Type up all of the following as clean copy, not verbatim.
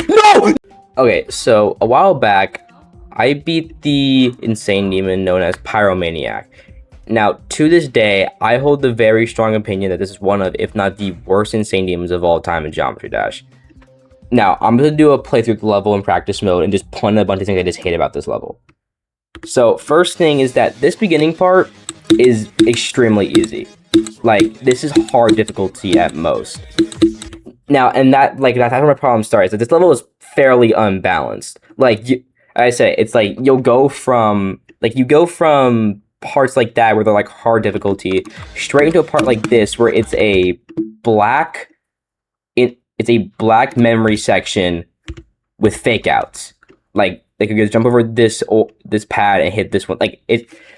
No! Okay, so a while back, I beat the insane demon known as Pyromaniac. Now, to this day, I hold the very strong opinion that this is one of, if not the worst insane demons of all time in Geometry Dash. Now, I'm going to do a playthrough of the level in practice mode and just point out a bunch of things I just hate about this level. So, first thing is that this beginning part is extremely easy. Like, this is hard difficulty at most. Now, and that's where my problem starts. That this level is fairly unbalanced. Like I say, it's like you go from parts like that where they're like hard difficulty straight into a part like this where it's a black memory section with fake outs. Like you just jump over this pad and hit this one. Like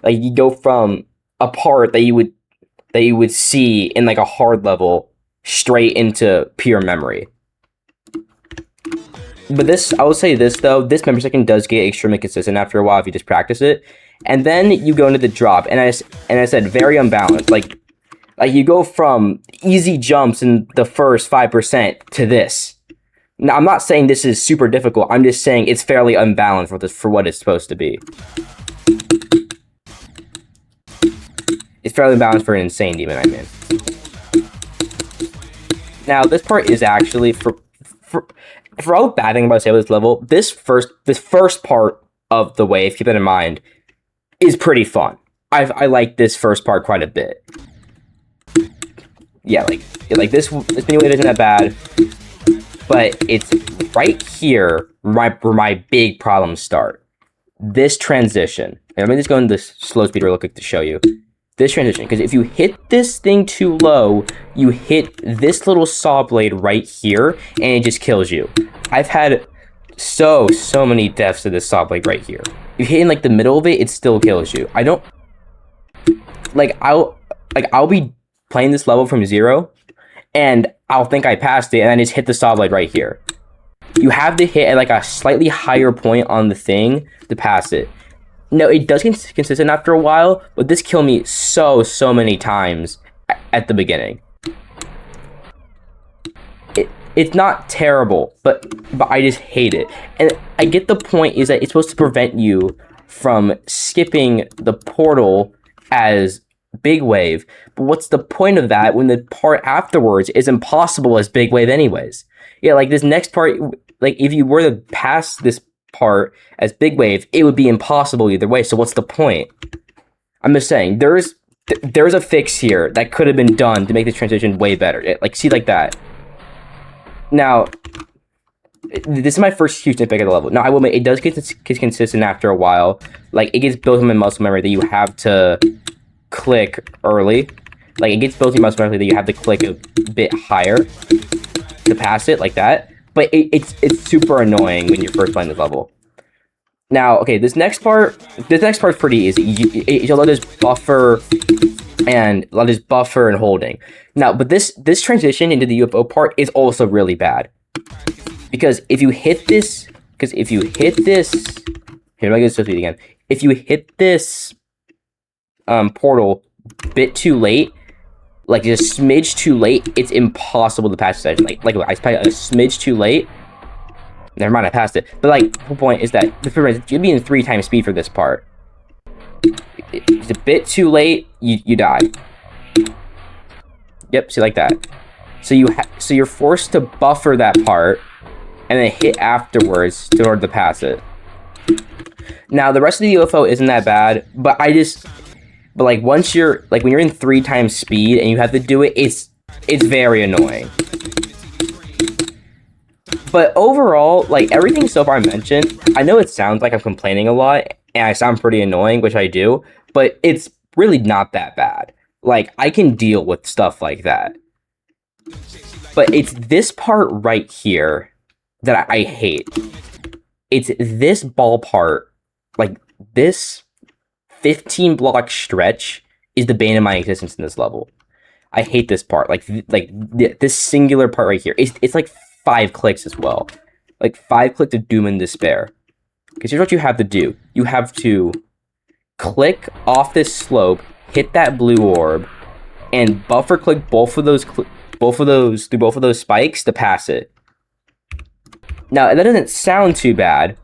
you go from a part that you would see in like a hard level straight into pure memory. But I will say this though, this memory section does get extremely consistent after a while if you just practice it. And then you go into the drop, and I said very unbalanced. Like you go from easy jumps in the first 5% to this. Now I'm not saying this is super difficult. I'm just saying it's fairly unbalanced for what it's supposed to be. It's fairly balanced for an insane demon, I mean. Now, this part is actually, for all the bad thing about this level, this first part of the wave, keep that in mind, is pretty fun. I like this first part quite a bit. Yeah, like this mini wave isn't that bad, but it's right here where my big problems start. This transition. Let me just go into this slow speed real quick to show you. This transition, because if you hit this thing too low, you hit this little saw blade right here, and it just kills you. I've had so many deaths to this saw blade right here. If you hit in like the middle of it, it still kills you. I'll be playing this level from 0, and I'll think I passed it, and then just hit the saw blade right here. You have to hit at like a slightly higher point on the thing to pass it. No, it does get consistent after a while, but this killed me so many times at the beginning. It's not terrible, but I just hate it. And I get the point is that it's supposed to prevent you from skipping the portal as Big Wave. But what's the point of that when the part afterwards is impossible as Big Wave anyways? Yeah, like this next part, like if you were to pass this part as Big Wave, it would be impossible either way. So what's the point? I'm just saying there's a fix here that could have been done to make this transition way better. Like see like that. Now, this is my first huge nitpick of the level. Now I will admit it does get consistent after a while. Like it gets built in my muscle memory that you have to click early. Like it gets built in muscle memory that you have to click a bit higher to pass it like that. But it's super annoying when you're first playing this level. Now, okay, this next part's pretty easy. You'll let this buffer and holding. Now, but this transition into the UFO part is also really bad. Because if you hit this, here, let me get this again. If you hit this portal a bit too late, like just a smidge too late, it's impossible to pass the session. Like I passed a smidge too late. Never mind, I passed it. But like the whole point is that you'd be in 3 times speed for this part. It's a bit too late, you die. Yep, see like that. So you're forced to buffer that part and then hit afterwards in order to pass it. Now the rest of the UFO isn't that bad, but like once when you're in 3 times speed and you have to do it, it's very annoying. But overall, like everything so far I mentioned, I know it sounds like I'm complaining a lot and I sound pretty annoying, which I do, but it's really not that bad. Like I can deal with stuff like that. But it's this part right here that I hate. It's this ball part, like this 15 block stretch is the bane of my existence in this level. I hate this part. Like this singular part right here. It's like 5 clicks as well. Like 5 clicks of doom and despair. Because here's what you have to do. You have to click off this slope, hit that blue orb, and buffer click both of those through both of those spikes to pass it. Now that doesn't sound too bad,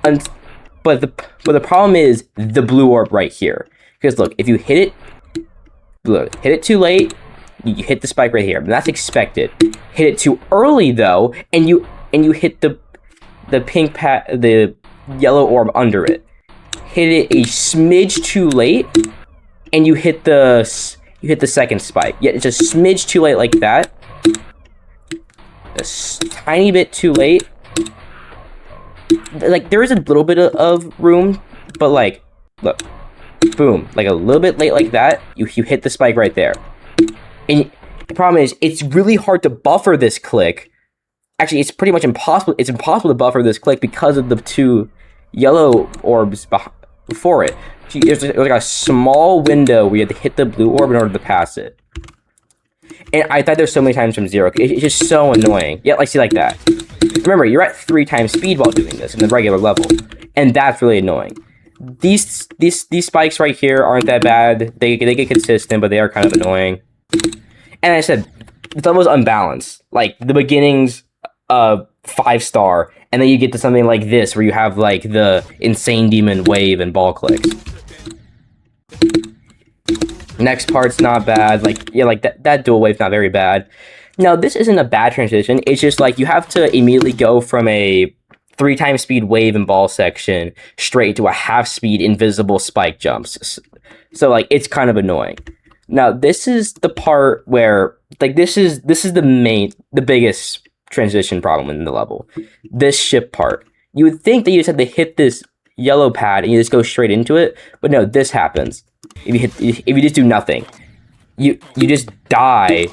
but the problem is the blue orb right here. Because look, if you hit it too late, you hit the spike right here. But that's expected. Hit it too early though, and you hit the yellow orb under it. Hit it a smidge too late, and you hit the second spike. Yeah, it's a smidge too late like that. A tiny bit too late. Like, there is a little bit of room, but like, look, boom, like a little bit late like that, you hit the spike right there. And the problem is, it's really hard to buffer this click. Actually, it's pretty much impossible. It's impossible to buffer this click because of the two yellow orbs before it. There's like a small window where you have to hit the blue orb in order to pass it. And I thought there's so many times from zero. It's just so annoying. Yeah, like, see, like that. Remember, you're at 3 times speed while doing this in the regular level. And that's really annoying. These spikes right here aren't that bad. They get consistent, but they are kind of annoying. And I said, the level's unbalanced. Like, the beginning's 5-star, and then you get to something like this, where you have, like, the insane demon wave and ball clicks. Next part's not bad. Like, yeah, like that dual wave's not very bad. Now, this isn't a bad transition. It's just like you have to immediately go from a 3 times speed wave and ball section straight to a half speed invisible spike jumps. So like, it's kind of annoying. Now, this is the part where like this is the biggest transition problem in the level. This ship part. You would think that you just have to hit this yellow pad and you just go straight into it, but no, this happens. If you just do nothing, you just die.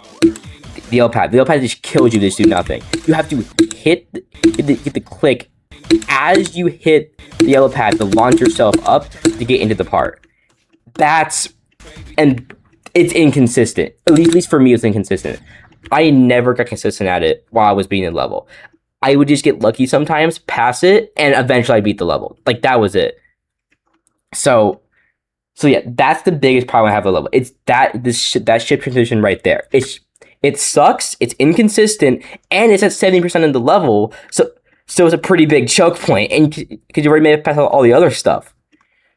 The yellow pad just kills you. Just do nothing. You have to hit the click as you hit the yellow pad to launch yourself up to get into the part. And it's inconsistent. At least for me, it's inconsistent. I never got consistent at it while I was beating the level. I would just get lucky sometimes, pass it, and eventually I beat the level. Like, that was it. So yeah, that's the biggest problem I have with the level. It's that ship transition right there. It sucks, it's inconsistent, and it's at 70% of the level, so it's a pretty big choke point, and because you already made it past all the other stuff.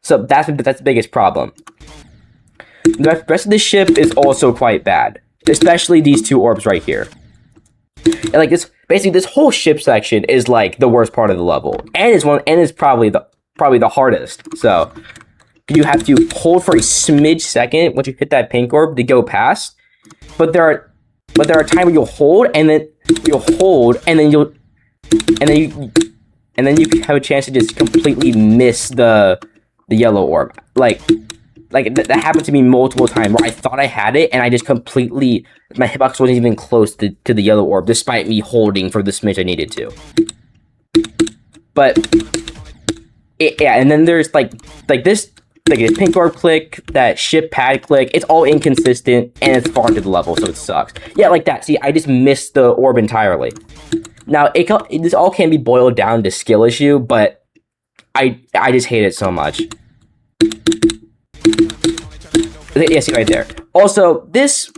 So that's the biggest problem. The rest of the ship is also quite bad, especially these 2 orbs right here. And like this whole ship section is like the worst part of the level, and it's probably the hardest. So you have to hold for a smidge second once you hit that pink orb to go past. But there are times where you'll hold and then you have a chance to just completely miss the yellow orb. Like that happened to me multiple times where I thought I had it and I just completely, my hitbox wasn't even close to the yellow orb despite me holding for the smidge I needed to. But yeah, and then there's like this. Like a pink orb click, that ship pad click, it's all inconsistent, and it's far into the level, so it sucks. Yeah, like that. See, I just missed the orb entirely. Now, this all can be boiled down to skill issue, but I just hate it so much. Yeah, see right there. Also, this,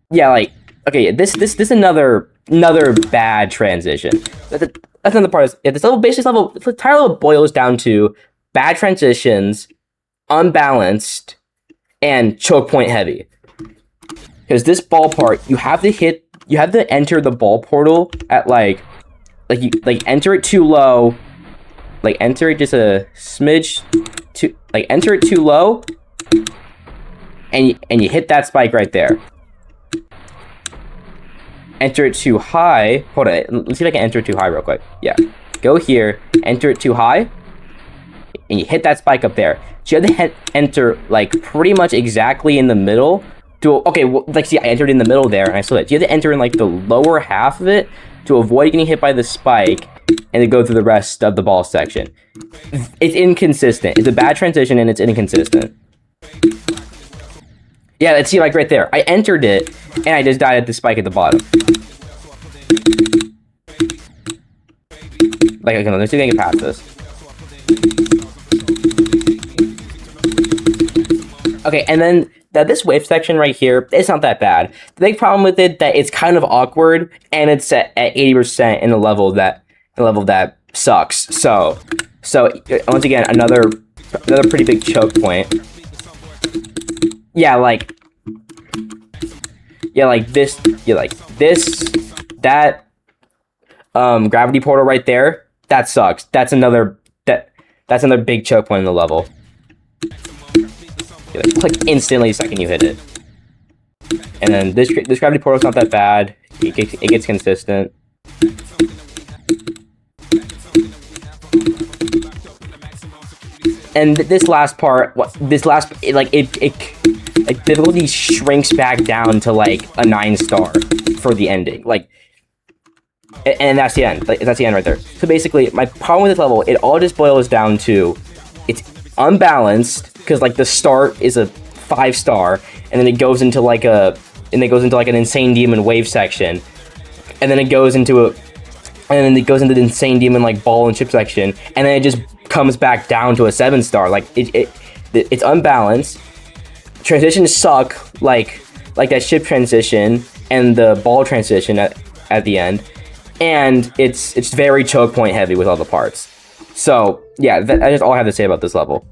yeah, like, okay, yeah, this another bad transition. That's another part. Yeah, this level, basic level, the entire level boils down to bad transitions, unbalanced, and choke point heavy. Because this ball part, you have to enter the ball portal at you enter it too low, like enter it just a smidge too, like enter it too low, and you hit that spike right there. Enter it too high. Hold on, let's see if I can enter it too high real quick. Yeah, go here, enter it too high, and you hit that spike up there. So you have to enter like pretty much exactly in the middle. Okay, well, like see, I entered in the middle there, and I saw that. You have to enter in like the lower half of it to avoid getting hit by the spike, and to go through the rest of the ball section. It's inconsistent. It's a bad transition, and it's inconsistent. Yeah, let's see, like right there. I entered it, and I just died at the spike at the bottom. Like, okay, let's see if I can get past this. Okay, and then that this wave section right here, it's not that bad. The big problem with it that it's kind of awkward, and it's at 80% in a level that sucks. So once again, another pretty big choke point. Yeah, like this, that gravity portal right there, that sucks. That's another big choke point in the level. You click instantly the second you hit it. And then this gravity portal's not that bad. It gets consistent. And this last part, difficulty shrinks back down to like a 9-star for the ending. Like, and that's the end. Like, that's the end right there. So basically, my problem with this level, it all just boils down to it's unbalanced because like the start is a 5-star, and then it goes into like an insane demon wave section, and then it goes into the insane demon like ball and chip section, and then it just comes back down to a 7-star. Like it's unbalanced. Transitions suck, like that ship transition and the ball transition at the end, and it's very choke point heavy with all the parts. So yeah, that's all I have to say about this level.